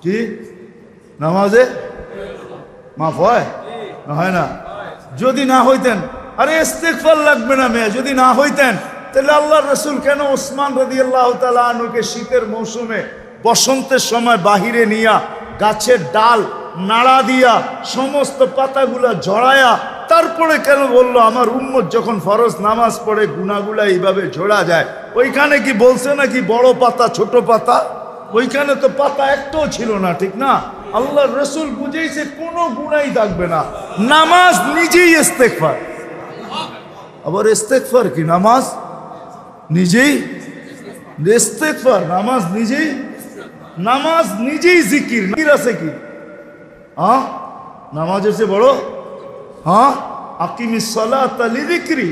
কি নামাজে মাফ হয় না? হয় না? যদি না হইতেন, আরে ইস্তেগফার লাগবে না মেয়ে, যদি না হইতেন তাহলে আল্লাহর রাসূল কেন ওসমান রাদিয়াল্লাহু তাআলা আনহুকে শীতের মৌসুমে বসন্তের সময় বাহিরে নিয়া গাছের ডাল নাড়া দিয়া সমস্ত পাতাগুলা ঝরায়া তারপরে কেন বললো আমার উম্মত যখন ফরজ নামাজ পড়ে গুনাহগুলা এইভাবে ঝরা যায়? ওইখানে কি বলছে নাকি বড় পাতা ছোট পাতা? ওইখানে তো পাতা একটাও ছিল না, ঠিক না? আল্লাহর রাসূল বুঝাইছে কোনো গুনাহই থাকবে না, নামাজ নিজেই ইস্তেগফার। আবার ইস্তেগফার কি? নামাজ নিজেই ইস্তেগফার, নামাজ নিজেই, নামাজ নিজেই জিকির। জিকির আছে কি? হ্যাঁ, নামাজের চেয়ে বড়? হ্যাঁ, আকিমিস সালাতা লিযিকরি,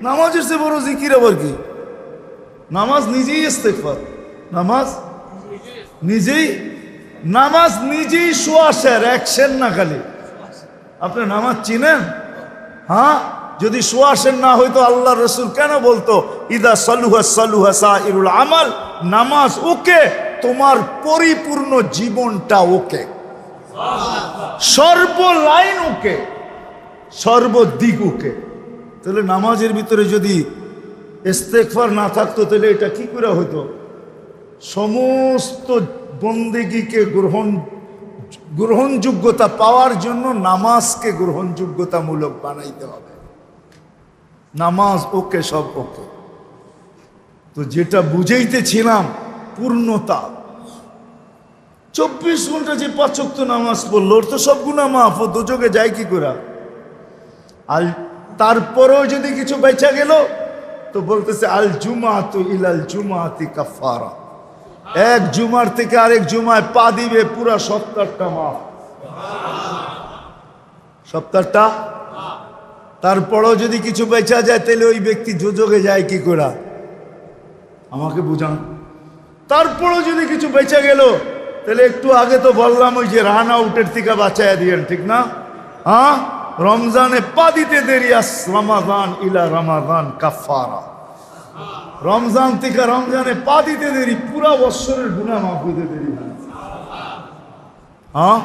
নামাজের চেয়ে বড় জিকির আবার কি? নামাজ নিজেই ইস্তেগফার, নামাজ নিজেই, নামাজ নিজেই সোয়াশের অ্যাকশন না খালি। আপনি নামাজ চিনেন? হ্যাঁ, যদি সোয়াশের না হইতো আল্লাহর রাসূল কেন বলতো ইদা সালুহা সালুহা সাইরুল আমাল? নামাজ ওকে, তোমার পরিপূর্ণ জীবনটা ওকে, সর্বলাইন ওকে, সর্বদিক ওকে। তাহলে নামাজের ভিতরে যদি ইস্তেগফার না থাকতো তাহলে এটা কি করে হইতো? সমস্ত বন্দেগীকে গ্রহণযোগ্যতা পাওয়ার জন্য নামাজকে গ্রহণযোগ্যতামূলক বানাইতে হবে। নামাজ ওকে, সব ওকে। তো যেটা বুঝাইতেছিলাম পূর্ণতা, 24 ঘন্টা যে 5 ওয়াক্ত নামাজ পড়লো ওর তো সব গুনাহ মাফ, ও দোজখে যায় কি করে? আর তারপরেও যদি কিছু বেঁচে গেল তো বলতেছে আল জুমাতু ইলাল জুমাতি কাফারা, এক জুমার থেকে আরেক জুমায় পা দিবে, পুরা সপ্তাহটা মাফ, সপ্তাহটা। তারপরেও যদি কিছু বেঁচা যায় তাহলে ওই ব্যক্তি দোজখে যায় কি করে? আমাকে বুঝান। তারপরেও যদি কিছু বেঁচে গেল তাহলে একটু আগে তো বললাম ওই যে রান আউটের থেকে বাঁচাইয়া দিয়েন, ঠিক না? হ্যাঁ, রমজানে পা দিতে দেরি, রমাদান ইলা রমাদান কাফারা, রমজান থেকে রমজানে পা দিতে দেরি, পুরা বৎসরের গুনাহ মাফ হইতে দেরি হয়। হ্যাঁ,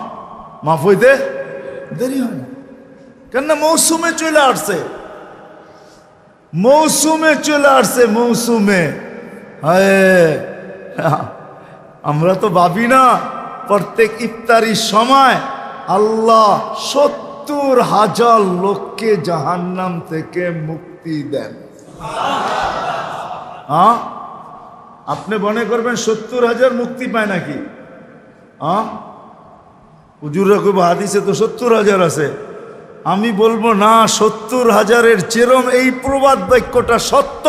মাফ হইতে দেরি হয় না, কেননা মৌসুমে চলে আসছে, মৌসুমে চলে আসছে, মৌসুমে। আমরা তো ভাবি না প্রত্যেক ইফতারির সময় আল্লাহ 70,000 লোককে জাহান্নাম থেকে মুক্তি দেন। হ্যাঁ, আপনি মনে করবেন 70,000 মুক্তি পায় নাকি? হ্যাঁ, হুজুররা কইব হাদিসে তো 70,000 আছে। আমি বলবো না, 70,000-এর চেরম এই প্রবাদ বাক্যটা সত্য।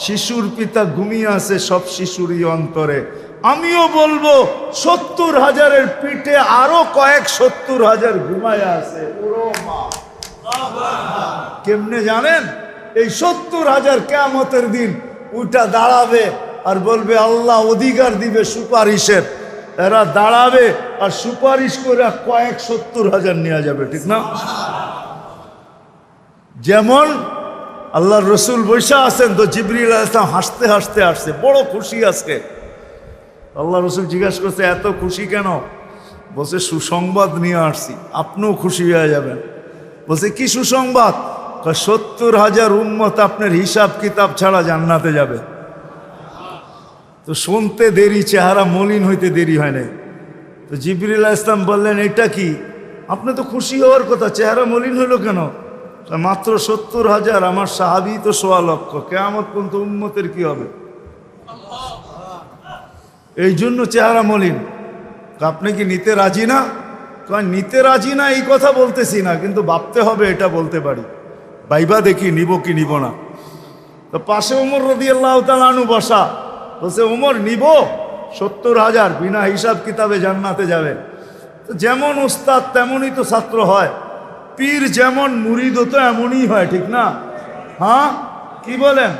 শিশুর পিতা ঘুমিয়ে আছে সব শিশুরই অন্তরে। আমিও বলবো 70,000-এর পিঠে আরো কয়েক 70,000 ঘুমায় আছে। কেমনে জানেন? এই 70,000 কিয়ামতের দিন উঠা দাঁড়াবে আর বলবে আল্লাহ অধিকার দিবে সুপারিশের, এরা দাঁড়াবে আর সুপারিশ করে কয়েক 70,000 নিয়ে যাবে, ঠিক না? যেমন আল্লাহর রসুল বৈশা আছেন, তো জিবরিল আলাইহিস সালাম হাসতে হাসতে আসছে, বড় খুশি আজকে। আল্লাহ রসুল জিজ্ঞাসা করছে এত খুশি কেন? বলছে সুসংবাদ নিয়ে আসছি, আপনিও খুশি হয়ে যাবেন। বলছে কি সুসংবাদ? 70,000 উম্মত আপনার হিসাব কিতাব ছাড়া জান্নাতে যাবে। তো শুনতে দেরি, চেহারা মলিন হইতে দেরি হয় নাই। তো জিবরিল আলাইহিস সালাম বললেন এটা কি? আপনি তো খুশি হওয়ার কথা, চেহারা মলিন হলো কেন? মাত্র 70,000, আমার সাহাবী তো 1.25 লক্ষ, কিয়ামত পর্যন্ত উম্মতের কি হবে? এই জন্য চেহারা মলিন। আপনি কি নিতে রাজি না? নিতে রাজি না এই কথা বলতেছি না, কিন্তু ভাবতে হবে এটা বলতে পারি, ভাইবা দেখি নিব কি নিব না। তো পাশে ওমর রাদিয়াল্লাহু তাআলা আনহু বসা, বলছে ওমর নিব 70,000, বিনা হিসাব কিতাবে জান্নাতে যাবে। তো যেমন উস্তাদ তেমনই তো ছাত্র হয়, পীর যেমন মুরিদও তো এমনই হয়, ঠিক না? হ্যাঁ, কি বলেন?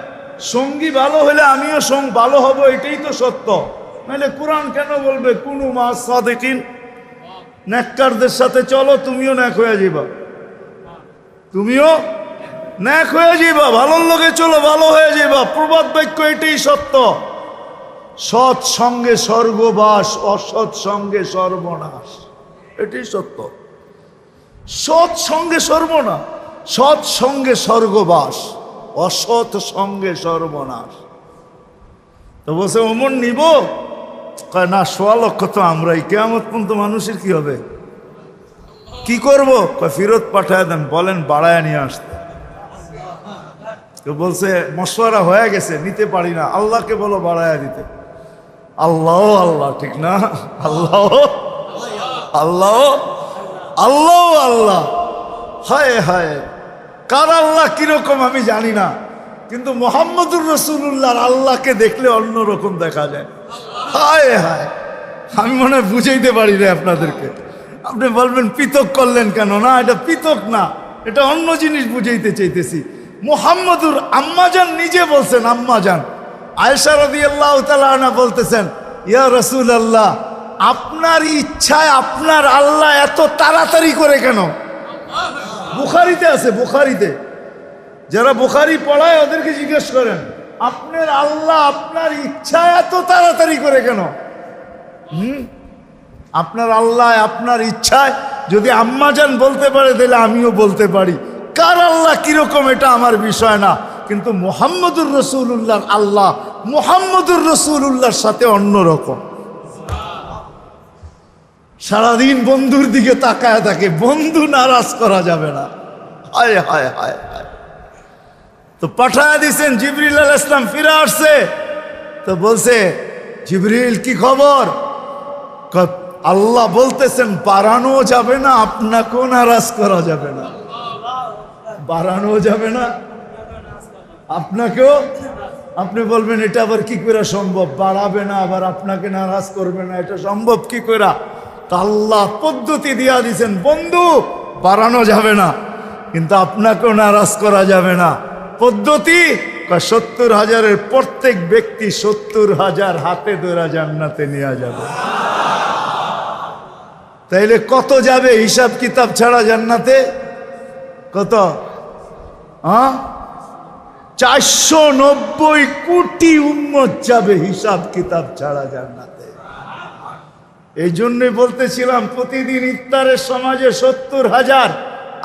সঙ্গী ভালো হলে আমিও ভালো হব, এটাই তো সত্য। নাহলে কোরআন কেন বলবে কুনু মা'আস সাদিকিন? নেককারদের সাথে চলো, তুমিও নেক হয়ে যাবা, তুমিও নেক হয়ে যাবা। ভালোর লোকে চলো, ভালো হয়ে যাবা। প্রবাদ বাক্য এটাই সত্য। সৎ সঙ্গে স্বর্গবাস, অসৎ সঙ্গে সর্বনাশ। এটাই সত্য। সৎ সঙ্গে সর্বনাশ, সৎ সঙ্গে স্বর্গবাস, অসৎ সঙ্গে সর্বনাশ। তো বলছে ওমর নিব, কয় না, ১৬ লক্ষ তো আমরাই। কিয়ামত পর্যন্ত মানুষের কি হবে, কি করব? কয় ফেরত পাঠায় দেন, বলেন বাড়ায় নিয়ে আসতে। তো বলছে মশওয়ারা হয়ে গেছে, নিতে পারি না, আল্লাহকে বলো বাড়ায় দিতে। আল্লাহ আল্লাহ, ঠিক না? আল্লাহ আল্লাহ আল্লাহ আল্লাহ। হায় হায়, কার আল্লাহ কিরকম আমি জানি না, কিন্তু মুহাম্মদুর রাসূলুল্লাহর আল্লাহকে দেখলে অন্যরকম দেখা যায়। হায় হায়, আমি মনে হয় বুঝাইতে পারি না আপনাদেরকে। আপনি বলবেন পৃথক করলেন কেন? না, এটা পৃথক না, এটা অন্য জিনিস বুঝাইতে চাইতেছি। মুহাম্মদুর আম্মাজান নিজে বলছেন, আম্মাজান আয়েশা রাদিয়াল্লাহু তাআলা আনহা বলতেছেন, ইয়া রাসূলুল্লাহ, আপনার ইচ্ছায় আপনার আল্লাহ এত তাড়াতাড়ি করে কেন? বুখারীতে আছে, বুখারীতে। যারা বুখারী পড়ায় ওদেরকে জিজ্ঞেস করেন, আপনার আল্লাহ আপনার ইচ্ছায় এত তাড়াতাড়ি করে কেন? আপনার আল্লাহ আপনার ইচ্ছায় যদি আম্মাজান বলতে পারে, তাহলে আমিও বলতে পারি। কার আল্লাহ কিরকম এটা আমার বিষয় না, কিন্তু মুহাম্মদুর রাসূলুল্লাহর আল্লাহ মুহাম্মদুর রাসূলুল্লাহর সাথে অন্যরকম। সারাদিন বন্ধুর দিকে তাকায় থাকে, বন্ধু নারাজ করা যাবে না। হায় হায় হায় হায়। তো পাঠায় দিয়েছেন, জিবরিল আলাইহিস সালাম ফিরে আসছে। তো বলছে, জিবরিল কি খবর? আল্লাহ বলতেছেন বাড়ানো যাবে না, আপনাকেও নারাজ করা যাবে না। বাড়ানো যাবে না, আপনাকেও। আপনি বলবেন এটা আবার কি করে সম্ভব? বাড়াবে না আবার আপনাকে নারাজ করবে না, এটা সম্ভব কি করে? তা আল্লাহ পদ্ধতি দিয়া দিয়েছেন, বন্ধু বাড়ানো যাবে না, কিন্তু আপনাকেও নারাজ করা যাবে না। পদ্ধতি ৭০,০০০-এর প্রত্যেক ব্যক্তি ৭০,০০০ হাতে ধরে জান্নাতে নিয়ে যাবে। তাইলে কত যাবে হিসাব কিতাব ছাড়া জান্নাতে? কত? ৪৯০ কোটি উম্মত যাবে হিসাব কিতাব ছাড়া জান্নাতে। এই জন্যই বলতেছিলাম, প্রতিদিন ইফতারের সমাজে ৭০,০০০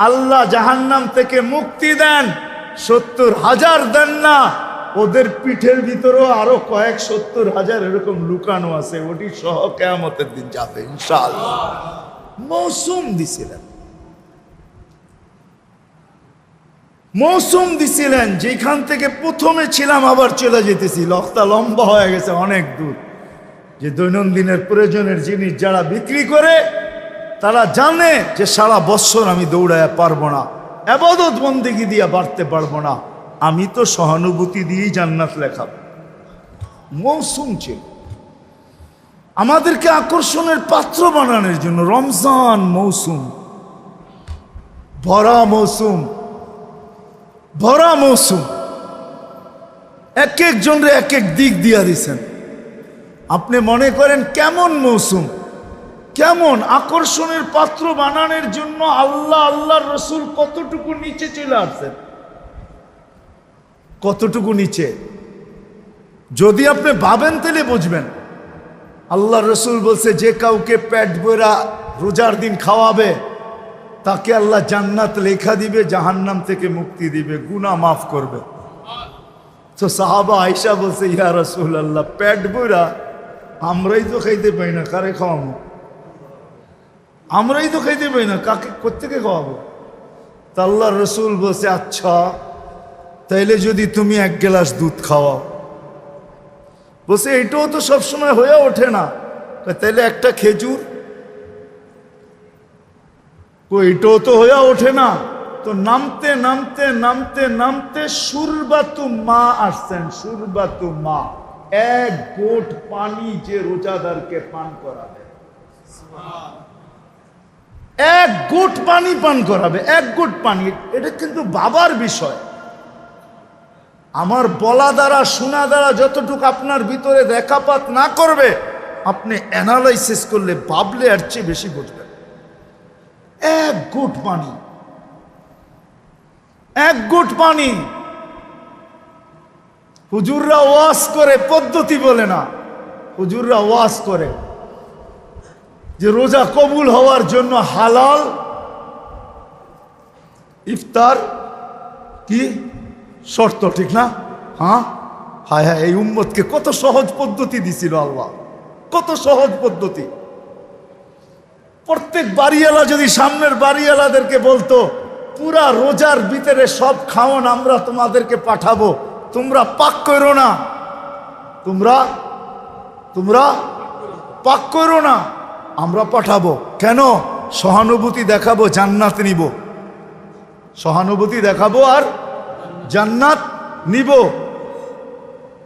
আল্লাহ জাহান্নাম থেকে মুক্তি দেন, ৭০,০০০ দেন না। ওদের পিঠের ভিতরেও আরো কয়েক ৭০,০০০ এরকম লুকানো আছে, ওটি সহ কিয়ামতের দিন যাবে ইনশাআল্লাহ। মৌসুম দিছিলেন, মৌসুম দিছিলেন, যেখান থেকে প্রথমে ছিলাম আবার চলে যেতেছি। লক্তা লম্বা হয়ে গেছে অনেক দূর। যে দৈনন্দিনের প্রয়োজনের জিনিস যারা বিক্রি করে, তারা জানে যে সারা বছর আমি দৌড়ায় পারবো না, ইবাদত বন্দেগী দিয়ে বাড়তে পারবো না, আমি তো সহানুভূতি দিয়েই জান্নাত লেখাবো। মৌসুম ছিল আমাদেরকে আকর্ষণের পাত্র বানানোর জন্য। রমজান মৌসুম, ভরা মৌসুম, ভরা মৌসুম। এক একজনরে এক এক দিক দিয়া দিছেন। আপনি মনে করেন কেমন মৌসুম, কেমন আকর্ষণের পাত্র বানানোর জন্য আল্লাহ আল্লাহর রসুল কতটুকু নিচে চলে আসছেন, কতটুকু নিচে। যদি আপনি ভাবেন তাহলে বুঝবেন। আল্লাহ রসুল বলছে, যে কাউকে পেট ভরা রোজার দিন খাওয়াবে, তাকে আল্লাহ জান্নাত লেখা দিবে, জাহান্নাম থেকে মুক্তি দিবে, গুনাহ মাফ করবে। তো সাহাবা আয়েশা বলছে, ইয়া রাসূলুল্লাহ, পেট ভরা আমরাই তো খাইতে পাই না, কারে খাওয়াবো? আমরাই তো খাইতে পাই না, কাকে কোত্থেকে খাওয়াবো? তা আল্লাহ রসুল বলছে, আচ্ছা তাইলে যদি তুমি 1 গ্লাস দুধ খাওয়াও। বলছে এটাও তো সবসময় হয়ে ওঠে না। তাইলে একটা খেজুর। এটাও তো হয়ে ওঠে না। তো নামতে নামতে নামতে নামতে সুরবাতু মা আসছেন। সুরবাতু মা, 1 গোট পানি যে রোজাদারকে পান করাবে, 1 গোট পানি পান করাবে, 1 গোট পানি। এটা কিন্তু বাবার বিষয়। আমার বলা দ্বারা শোনা দ্বারা যতটুকু আপনার ভিতরে রেখাপাত না করবে, আপনি অ্যানালাইসিস করলে, ভাবলে এর চেয়ে বেশি বুঝবেন। 1 গোট পানি, 1 গোট পানি। হুজুররা ওয়াজ করে, পদ্ধতি বলে না। হুজুররা ওয়াজ করে যে রোজা কবুল হওয়ার জন্য হালাল ইফতার কি শর্ত, ঠিক না? হ্যাঁ, হায় হায়, এই উম্মতকে কত সহজ পদ্ধতি দিছিল আল্লাহ, কত সহজ পদ্ধতি। প্রত্যেক বাড়িওয়ালা যদি সামনের বাড়িওয়ালাদেরকে বলতো পুরা রোজার ভিতরে সব খাওয়ান আমরা তোমাদেরকে পাঠাবো, তোমরা পাক করো না, তোমরা পাক করো না, আমরা পাঠাবো। কেন? সহানুভূতি দেখাবো, জান্নাত নিব, সহানুভূতি দেখাবো আর জান্নাত নিব,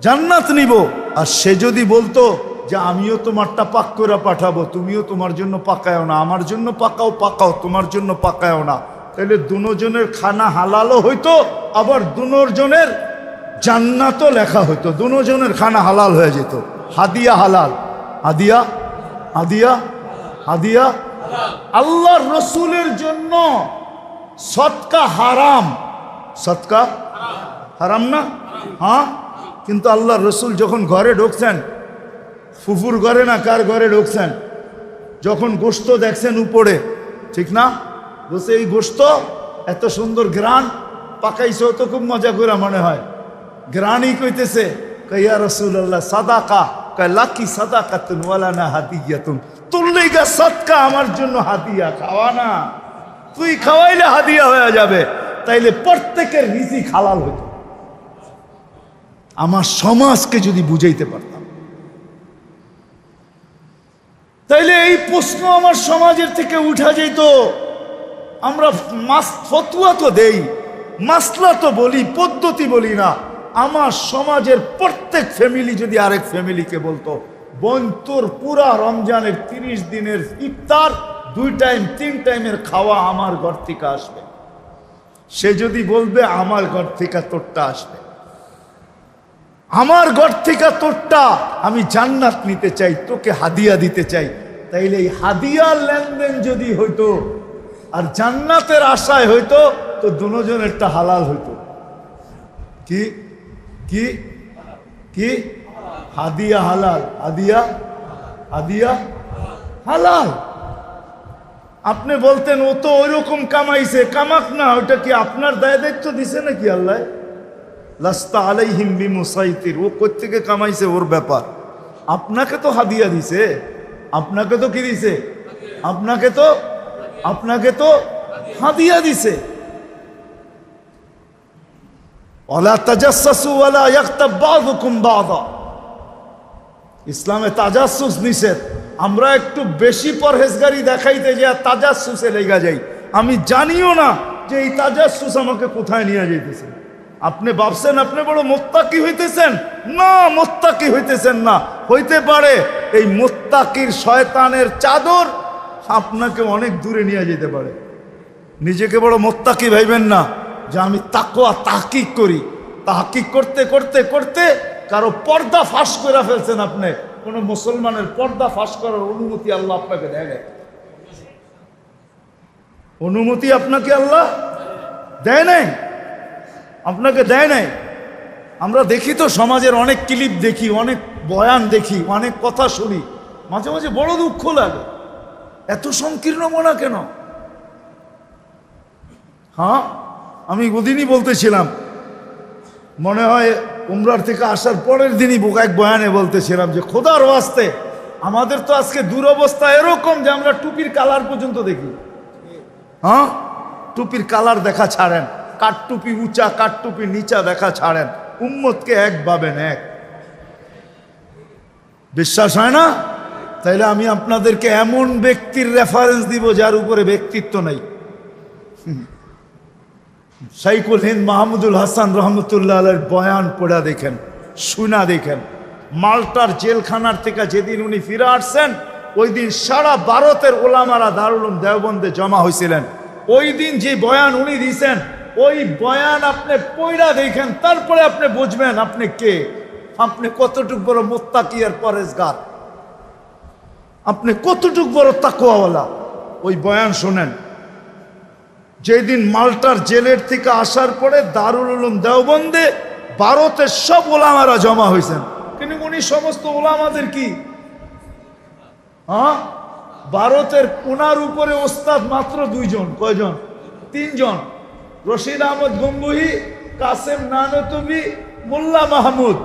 জান্নাত নিব। আর সে যদি বলতো যে আমিও তোমারটা পাক করে পাঠাবো, তুমিও তোমার জন্য পাকায়ও না, আমার জন্য পাকাও, তোমার জন্য পাকায়ও না, তাহলে দুজনের খানা হালালও হইতো, আবার দুজনের জান্নাতও লেখা হইতো, দুজনের খানা হালাল হয়ে যেত। হাদিয়া হালাল, হাদিয়া হাদিয়া হাদিয়া। আল্লাহর রসুলের জন্য সদকা হারাম, সদকা হারাম না? হ্যাঁ, কিন্তু আল্লাহর রসুল যখন ঘরে ঢুকছেন, ফুফুর ঘরে না কার ঘরে ঢুকছেন, যখন গোশত দেখছেন উপরে, ঠিক না, বলছে এই গোশত এত সুন্দর গ্রান পাকাইছে, তো খুব মজা করে মনে হয়, গ্রানই কইতেছে ইয়া রাসূলুল্লাহ সাদাকা, কয় লাকি সাদাকাতুন ওয়ালা না হাদিয়াতুন, তোর লাইগা সাদকা, আমার জন্য হাদিয়া, খাওয়া না, তুই খাওয়াইলে হাদিয়া হয়ে যাবে, তাইলে প্রত্যেকের রিজিক হালাল হতো। আমার সমাজকে যদি বুঝাইতে পারতাম, তাইলে এই প্রশ্ন আমার সমাজের থেকে উঠা যেত। আমরা ফতুয়া তো দেই, মাসলা তো বলি, পদ্ধতি বলি না। আমার সমাজের প্রত্যেক ফ্যামিলি যদি আরেক ফ্যামিলিকে বলতো, বোন তোর পুরা রমজানের 30 দিনের ইফতার 2 টাইম 3 টাইমের খাওয়া আমার ঘর থেকে আসবে, সে যদি বলবে আমার ঘর থেকে তোরটা আসবে, আমার ঘর থেকে তোরটা, আমি জান্নাত নিতে চাই, তোকে হাদিয়া দিতে চাই, তাইলে এই হাদিয়ার লেনদেন যদি হইতো আর জান্নাতের আশায় হইতো, তো দুজনেরটা হালাল হইতো। কি কি কি? হাদিয়া হালাল, হাদিয়া হাদিয়া হালাল। আপনি বলতেন ও তো ওইরকম কামাইছে, কামাক না, ওটা কি আপনার দায় দায়িত্ব দিছে নাকি আল্লাহ? লাস্তা আলাইহিম বিমুসাইতির, ও কই থেকে কামাইছে ওর ব্যাপার, আপনাকে তো হাদিয়া দিছে, আপনাকে তো কি দিছে, আপনাকে তো হাদিয়া দিছে। ওয়ালা তাজাসসু ওয়ালা ইয়াগতাব বাযুকুম বাযা, ইসলামে তাজাসসুস নিষেধ। আমরা একটু বেশি পরহেজগারি দেখাইতে যে তাজাসসুসে লেগা যাই, আমি জানিও না যে এই তাজাসসুস আমাকে কোথায় নিয়ে যাইতেছে। আপনি ভাবছেন আপনি বড় মুত্তাকি হইতেছেন, না, মুত্তাকি হইতেছেন না। হইতে পারে এই মুত্তাকির শয়তানের চাদর আপনাকে অনেক দূরে নিয়ে যেতে পারে। নিজেকে বড় মুত্তাকি ভাইবেন না যে আমি তাকওয়া তাহকিক করি, তাহকিক করতে করতে করতে কারো পর্দা ফাঁস করে ফেলছেন। আপনি কোন মুসলমানের পর্দা ফাঁস করার অনুমতি আল্লাহ আপনাকে দেয় নাই, অনুমতি আপনাকে আল্লাহ দেয় নাই, আপনাকে দেয় নাই। আমরা দেখি তো সমাজের অনেক ক্লিপ দেখি, অনেক বয়ান দেখি, অনেক কথা শুনি, মাঝে মাঝে বড় দুঃখ লাগে, এত সংকীর্ণ মনা কেন? হ্যাঁ, আমি ওদিনই বলতেছিলাম, মনে হয় উমরার থেকে আসার পরের দিনই এক বয়ানে বলতেছিলাম যে খোদার ওয়াস্তে আমাদের তো আজকে দুরবস্থা এরকম যে আমরা টুপির কালার পর্যন্ত দেখি। হ্যাঁ, টুপির কালার দেখা ছাড়েন, কাঠটুপি উঁচা কাঠটুপি নিচা দেখা ছাড়েন, উম্মতকে এক ভাবেন এক। বিশ্বাস হয় না? তাইলে আমি আপনাদেরকে এমন ব্যক্তির রেফারেন্স দিব যার উপরে ব্যক্তিত্ব নাই। শাইখুল হিন্দ মাহমুদুল হাসান রহমতুল্লাহ আলাইহির বয়ান পড়া দেখেন, শুনা দেখেন। মাল্টার জেলখানার থেকে যেদিন উনি ফিরে আসছেন, ওই দিন সারা ভারতের ওলামারা দারুল উলুম দেওবন্দে জমা হয়েছিলেন। ওই দিন যে বয়ান উনি দিয়েছেন, ওই বয়ান আপনি পড়া দেখেন, তারপরে আপনি বুঝবেন আপনি কে, আপনি কতটুক বড় মুত্তাকি আর পরেজগার, আপনি কতটুক বড় তাকওয়াওয়ালা। ওই বয়ান শোনেন। যেদিন মাল্টার জেলের থেকে আসার পরে দারুল উলুম দেওবন্দে ভারতের সব ওলামারা জমা হয়েছেন, কিন্তু উনি সমস্ত ওলামাদের কি হ্যাঁ ভারতের ওনার উপরে ওস্তাদ মাত্র 2 জন। কয়জন? 3 জন। রশিদ আহমদ গঙ্গুহি, কাসেম নানতবি, মোল্লা মাহমুদ।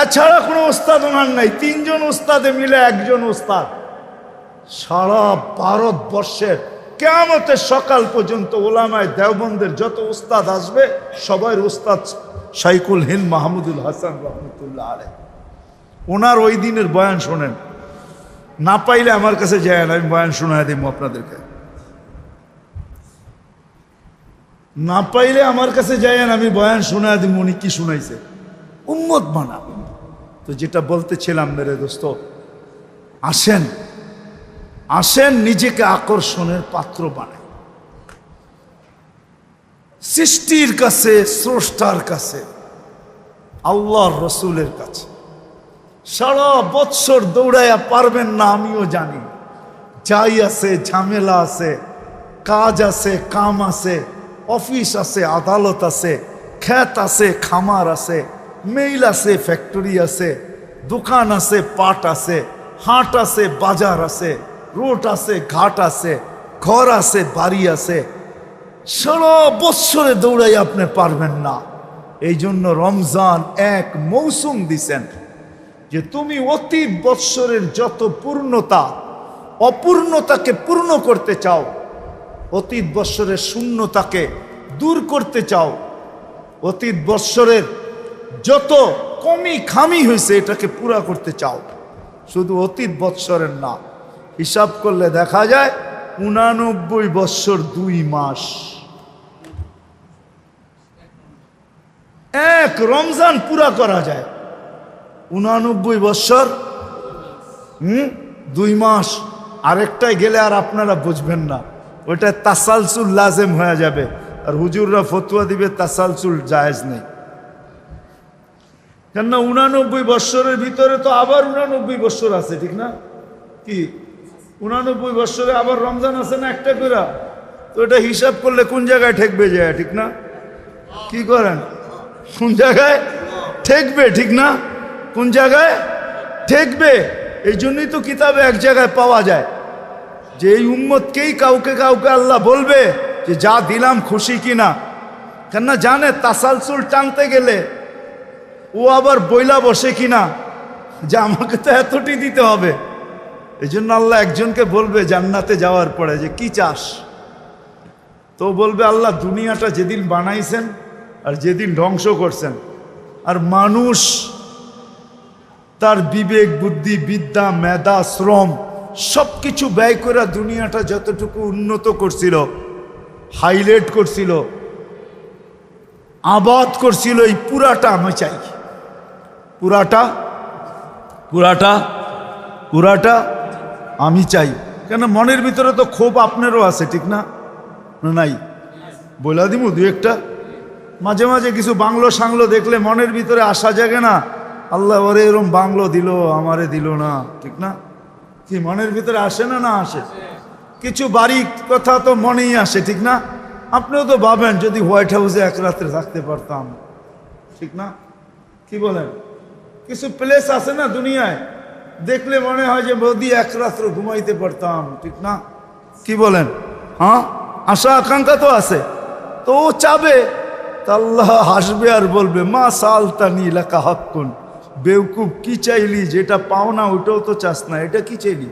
এছাড়া কোনো ওস্তাদ ওনার নাই। 3 জন ওস্তাদে মিলে 1 জন ওস্তাদ। সারা ভারতবর্ষের কিয়ামতের সকাল পর্যন্ত ওলামায়ে দেওবন্দের যত ওস্তাদ আসবে সবাই ওস্তাদ শাইখুল হিন্দ মাহমুদুল হাসান রহমতুল্লাহ আলাইহি। ওনার ওই দিনের বয়ান শোনেন, না পাইলে আমার কাছে যায় না, আমি বয়ান শোনায় দিব আপনাদেরকে। না পাইলে আমার কাছে যায় না, আমি বয়ান শোনায় দিব উনি কি শুনাইছে। উম্মত বানা। তো যেটা বলতেছিলাম মেরে দোস্ত, আসেন আসেন নিজেকে আকর্ষণের পাত্র বানাই সৃষ্টির কাছে, স্রষ্টার কাছে, আল্লাহর রসুলের কাছে। সারা বৎসর দৌড়াইয়া পারবেন না, আমিও জানি। যাই আছে, ঝামেলা আছে, কাজ আছে, কাম আছে, অফিস আছে, আদালত আছে, ক্ষেত আছে, খামার আছে, মেইল আছে, ফ্যাক্টরি আছে, দোকান আছে, পাট আছে, হাট আছে, বাজার আছে, রোড আছে, ঘাট আছে, ঘর আছে, বাড়ি আছে। সারা বৎসরে দৌড়াই আপনি পারবেন না। এই জন্য রমজান এক মৌসুম দিছেন যে তুমি অতীত বৎসরের যত পূর্ণতা অপূর্ণতাকে পূর্ণ করতে চাও, অতীত বৎসরের শূন্যতাকে দূর করতে চাও, অতীত বৎসরের যত কমি খামি হয়েছে এটাকে পুরা করতে চাও। শুধু অতীত বৎসরের না, হিসাব করলে দেখা যায় 89 বৎসর 2 মাস। এক রমজান পুরা করা যায় 89 বৎসর 2 মাস। আরেকটাই গেলে আর আপনারা বুঝবেন না, ওইটা তাসালসুল লাজেম হয়ে যাবে। আর হুজুররা ফতোয়া দিবে তাসালসুল জায়েজ নেই। কেননা 89 বৎসরের ভিতরে তো আবার 89 বৎসর আছে, ঠিক না? কি 89 বৎসরে আবার রমজান আছে না একটা করে? তো এটা হিসাব করলে কোন জায়গায় ঠেকবে যায়, ঠিক না? কি করেন? কোন জায়গায় ঠেকবে, ঠিক না? কোন জায়গায় ঠেকবে? এই জন্যই তো কিতাবে এক জায়গায় পাওয়া যায় যে এই উম্মতকেই কাউকে কাউকে আল্লাহ বলবে যে যা দিলাম খুশি কিনা। কেননা জানে তাসালসুল টানতে গেলে ও আবার বইলা বসে কিনা যে আমাকে তো এতটি দিতে হবে। এই জন্য আল্লাহ একজনকে বলবে জান্নাতে যাওয়ার পরে যে কি চাস, তো বলবে আল্লাহ দুনিয়াটা যেদিন বানাইছেন আর যেদিন ধ্বংস করছেন, আর মানুষ তার বিবেক, বুদ্ধি, বিদ্যা, মেধা, শ্রম সব কিছু ব্যয় করে দুনিয়াটা যতটুকু উন্নত করছিল, হাইলাইট করছিল, আবাদ করছিল, এই পুরাটা আমি চাই। পুরাটা পুরাটা পুরাটা আমি চাই। কেন মনের ভিতরে তো ক্ষোভ আপনারও আছে, ঠিক না? নাই বলা দিব 2-1টা। মাঝে মাঝে কিছু বাংলো সাংলো দেখলে মনের ভিতরে আশা জাগে না, আল্লাহ ওরে এরম বাংলো দিল, আমারে দিল না, ঠিক না? কি মনের ভিতরে আসে না? না আসে? কিছু বাড়ি কথা তো মনেই আসে, ঠিক না? আপনিও তো ভাবেন যদি হোয়াইট হাউসে এক রাত্রে থাকতে পারতাম, ঠিক না? কি বলেন? কিছু প্লেস আছে না দুনিয়ায় দেখলে মনে হয় যে যদি এক রাত্র ঘুমাইতে পারতাম, ঠিক না? কি বলেন? হ্যাঁ, আশা আকাঙ্ক্ষা তো আছে। তো ও চাবে, তা আল্লাহ হাসবে আর বলবে মা সালতানি লাকা হাক্কুন, বেউকুব কি চাইলি? যেটা পাও না ওটাও তো চাস না, এটা কি চাইলি?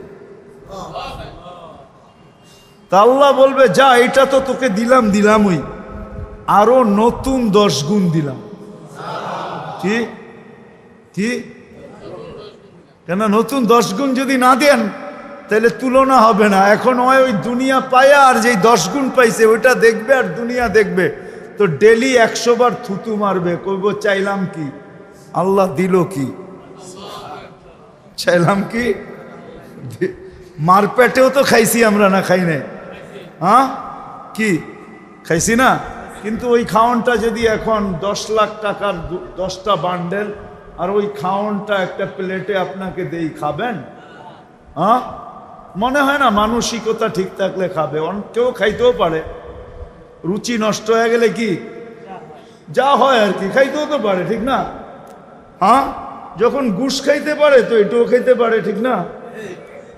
তা আল্লাহ বলবে যা, এটা তো তোকে দিলামই, আরো নতুন 10 গুণ দিলাম। কি কি? কেন নতুন 10 গুণ যদি না দেন তাহলে তুলনা হবে না। এখন ওই দুনিয়া পায়া আর যেই 10 গুণ পাইছে ওইটা দেখবে আর দুনিয়া দেখবে, তো ডেলি 100 বার থুতু মারবে, কইব চাইলাম কি, আল্লাহ দিল কি? চাইলাম কি? মারপেটেও তো খাইছি আমরা, না খাই না? হ্যাঁ, কি খাইছি না? কিন্তু ওই খাওয়ানটা যদি এখন 10 লাখ টাকার 10টা বান্ডেল আর ওই খাওয়ানটা একটা প্লেটে আপনাকে দেই, খাবেন? হ্যাঁ, মনে হয় না? মানসিকতা ঠিক থাকলে খাবে। কেউ খাইতেও পারে, রুচি নষ্ট হয়ে গেলে কি যা হয় আর কি, খাইতেও তো পারে, ঠিক না? হ্যাঁ, যখন ঘুষ খাইতে পারে তো এটাও খাইতে পারে, ঠিক না?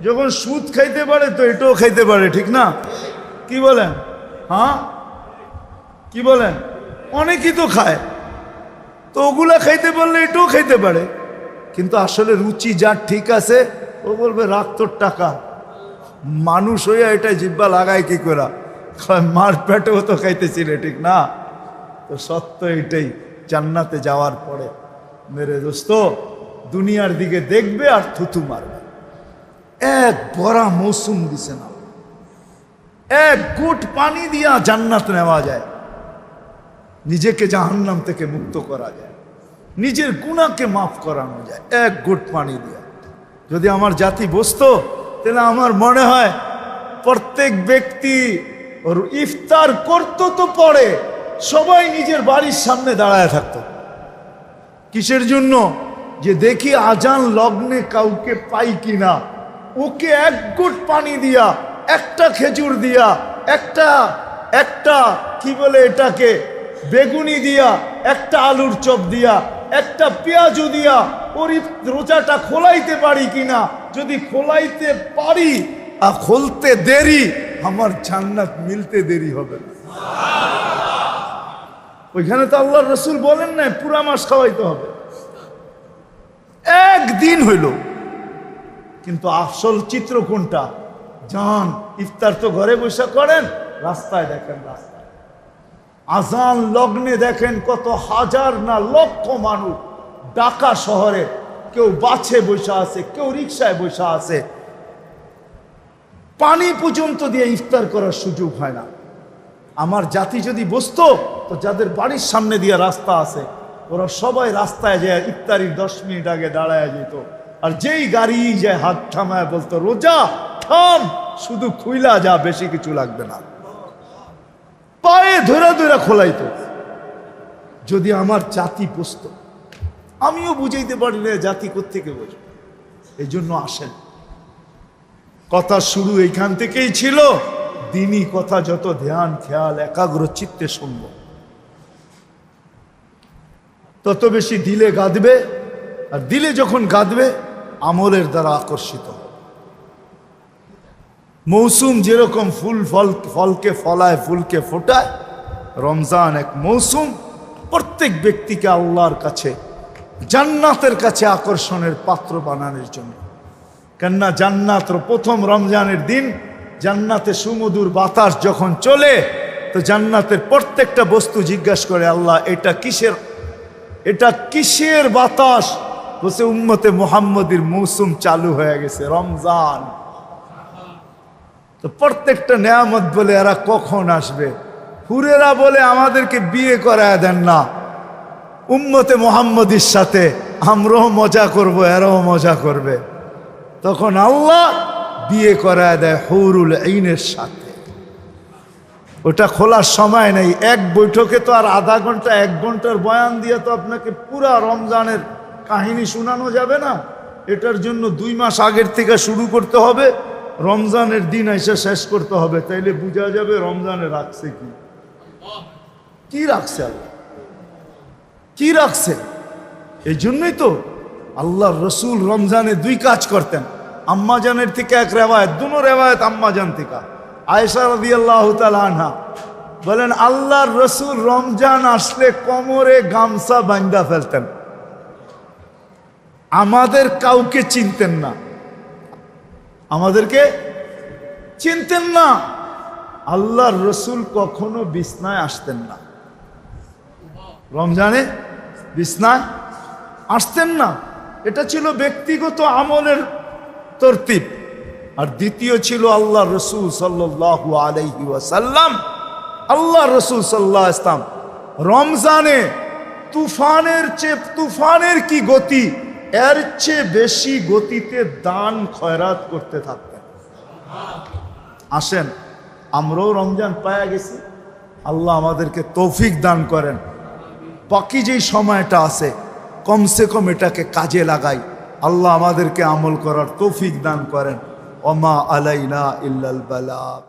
যখন সুদ খাইতে পারে তো এটাও খাইতে পারে, ঠিক না? কি বলেন? হ্যাঁ, কি বলেন? অনেকেই তো খায়, তো ওগুলা খাইতে পারলে এটাও খাইতে পারে। কিন্তু আসলে রুচি যার ঠিক আছে ও বলবে রাখ তোর টাকা। মানুষ হইয়া এটা জিব্বা লাগায় কি করে? মার পেটেও তো খাইতেছিলে, ঠিক না? তো সত্য এটাই, জান্নাতে যাওয়ার পরে মেরে দোস্ত দুনিয়ার দিকে দেখবে আর থুতু মারবে। এক বড় মৌসুম দিছে না, এক গুট পানি দিয়া জান্নাত নেওয়া যায়, নিজেকে জাহান্নাম থেকে মুক্ত করা যায়, নিজের গুনাহকে মাফ করানো যায় এক গুট পানি দিয়া। যদি আমার জাতি বুঝতো তাহলে আমার মনে হয় প্রত্যেক ব্যক্তি ওর ইফতার করতো তো পরে সবাই নিজের বাড়ির সামনে দাঁড়ায় থাকতো। কিসের জন্য? যে দেখি আজান লগ্নে কাউকে পাই কিনা, ওকে এক গুট পানি দিয়া, একটা খেজুর দিয়া, একটা কি বলে এটাকে বেগুনি দিয়া, একটা আলুর চপ দিয়া, একটা পেঁয়াজু দিয়া ওর রোজাটা খোলাইতে পারি কিনা। যদি খোলাইতে পারি আর খুলতে দেরি, আমার জান্নাত মিলতে দেরি হবে না। ওইখানে তো আল্লাহর রাসূল বলেন না পুরা মাস খাওয়াইতে হবে, একদিন হইল। কিন্তু আসল চিত্র কোনটা? জান ইফতার তো ঘরে বসে করেন, রাস্তায় দেখেন, রাস্তায় আজান লগ্নে দেখেন কত হাজার না লক্ষ মানুষ ঢাকা শহরে, কেউ বাসে বসে আছে, কেউ রিক্সায় বসে আছে, পানি পর্যন্ত দিয়ে ইফতার করার সুযোগ হয় না। আমার জাতি যদি বসতো তো যাদের বাড়ির সামনে দিয়ে রাস্তা আছে ওরা সবাই রাস্তায় যায় ইফতারির 10 মিনিট আগে দাঁড়ায় যেত, আর যেই গাড়ি যায় হাত থামায় বলতো রোজা থাম, শুধু খুইলা যা, বেশি কিছু লাগবে না, পায়ে ধরে ধরে খোলাইতো। যদি আমার জাতি বসত, আমিও বুঝাইতে পারি না জাতি কোত্থেকে বোঝে। এই জন্য আসেন, কথা শুরু এইখান থেকেই ছিল, দিনই কথা যত ধ্যান খেয়াল একাগ্র চিত্তে শুনব তত বেশি দিলে গাঁদবে, আর দিলে যখন গাঁদবে আমলের দ্বারা আকর্ষিত। মৌসুম যেরকম ফলকে ফলায়, ফুলকে ফোটায়, রমজান এক মৌসুম প্রত্যেক ব্যক্তিকে আল্লাহর কাছে, জান্নাতের কাছে আকর্ষণের পাত্র বানানোর জন্য। কেননা জান্নাতের প্রথম রমজানের দিন জান্নাতে সুমধুর বাতাস যখন চলে, তো জান্নাতের প্রত্যেকটা বস্তু জিজ্ঞাসা করে আল্লাহ এটা কিসের বাতাস? বলছে উম্মতে মুহাম্মদীর মৌসুম চালু হয়ে গেছে, রমজান। তো প্রত্যেকটা নেয়ামত বলে এরা কখন আসবে? হুরেরা বলে আমাদেরকে বিয়ে করায় দেন না, উম্মতে মুহাম্মদীর সাথে আমরাও মজা করব, এরাও মজা করবে। তখন আল্লাহ বিয়ে করায় দেয় হুরুল আইনের সাথে। ওটা খোলার সময় নেই, এক বৈঠকে তো আর আধা ঘন্টা 1 ঘন্টার বয়ান দিয়ে তো আপনাকে পুরা রমজানের কাহিনী শোনানো যাবে না। এটার জন্য 2 মাস আগের থেকে শুরু করতে হবে, রমজানের দিন এসে শেষ করতে হবে, তাইলে বোঝা যাবে রমজানে রাখছে কি রাখছে আল্লাহ, কি রাখছে। এই জন্যই তো আল্লাহর রসুল রমজানে 2 কাজ করতেন। আম্মাজানের থেকে এক রেওয়ায়েত, দুনো রেওয়ায়েত আম্মাজান থেকে, আয়েশা রাদিয়াল্লাহু তাআলা আনহা বলেন আল্লাহর রসুল রমজান আসলে কোমরে গামছা বাঁধা ফেলতেন, আমাদের কাউকে চিনতেন না, আমাদেরকে চিনতেন না। আল্লাহর রসুল কখনো বিছনায় আসতেন না, রমজানে বিছনায় আসতেন না। এটা ছিল ব্যক্তিগত আমলের তরতিব। আর দ্বিতীয় ছিল আল্লাহ রসুল সাল্লাল্লাহু আলাইহি ওয়াসাল্লাম, আল্লাহ রসুল সাল্লাল্লাহু আলাইহি ওয়াসাল্লাম রমজানে তুফানের কি গতি, এর চেয়ে বেশি গতিতে দান খয়রাত করতে থাকতেন। আসেন আমরাও রমজান পায়া গেছি, আল্লাহ আমাদেরকে তৌফিক দান করেন। বাকি যেই সময়টা আছে কমসে কম এটাকে কাজে লাগাই, আল্লাহ আমাদেরকে আমল করার তৌফিক দান করেন। ওমা আলাইনা ইল্লাল বালাগ।